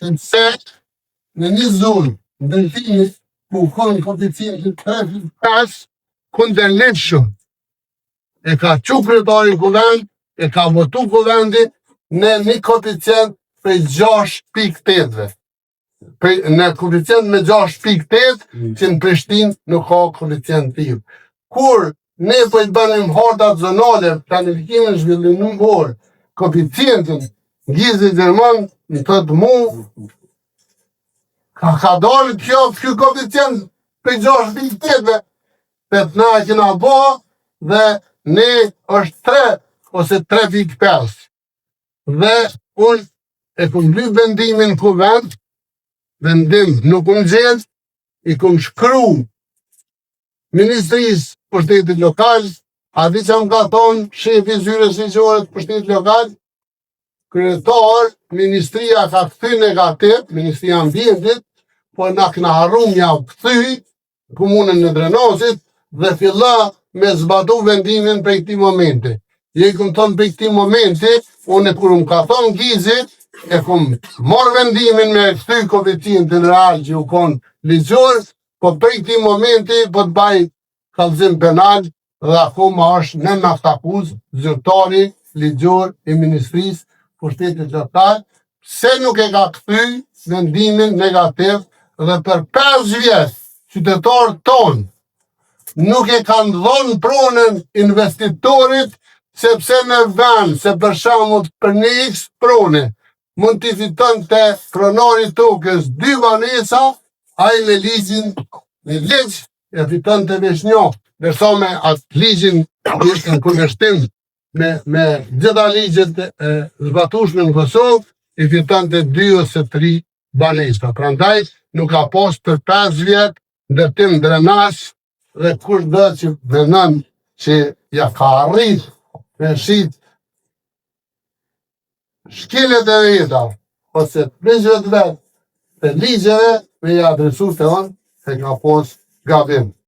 sepse në një zonë ndërtimit ku kanë koeficientin 3,5 kundërligjshëm e ka çu kryetari kuvend, e ka votu kuvendi në një koeficient prej 6,8-ve. Në koeficient me 6,8 që në Prishtinë nuk ka koeficient tillë. Kur ne po i bënim hartat zonale, planifikimin zhvillimor, koeficientin Gjizi Gjerman në thotë mu ka dalë ky koeficient prej 6,8-ve, se na e kena bë dhe ne është 3 ose 3,5. Dhe unë e kum lyp vendimin kuvend, vendim nuk unë gjedh, i kum shkru Ministrisë Pushtetit Lokal, a di që më ka thonë shefi zyres ligjore të Pushtetit Lokal, kryetar, Ministria ka kthy negativ, Ministria e Ambientit, po na kena harru mja kthy komunën në Drenazit dhe filla me zbatu vendimin prej këtij momenti. Je i kum thonë prej këtij momenti, unë kur më ka thonë Gizi, e kum marrë vendimin me kthy koeficientin real që u kon ligjor, po prej këtij momenti po të baj kallëzim penal dhe akoma është në naftakuz zyrtari ligjor i Ministrisë Pushtetit Lokal, pse nuk e ka kthy vendimin negativ dhe për 5 vjet qytetarët tonë nuk e kanë dhënë pronën investitorit, sepse në vend, se për shembull për një X prone mund t'i fitonte pronari tokës 2 banesa, ai me ligjin, me ligj e fitonte veç një, ndërsa me atë ligjin në kundërshtim me gjitha ligjet e zbatueshme në Kosovë, i fitonte 2 ose 3 banesa. Prandaj nuk ka pas për 5 vjet ndërtim drenazh dhe kush do që mendon që ja ka arrit me shit shkelet e veta, ose prizvet vet të ligjeve me i adresu të onë, se ka pas gabim.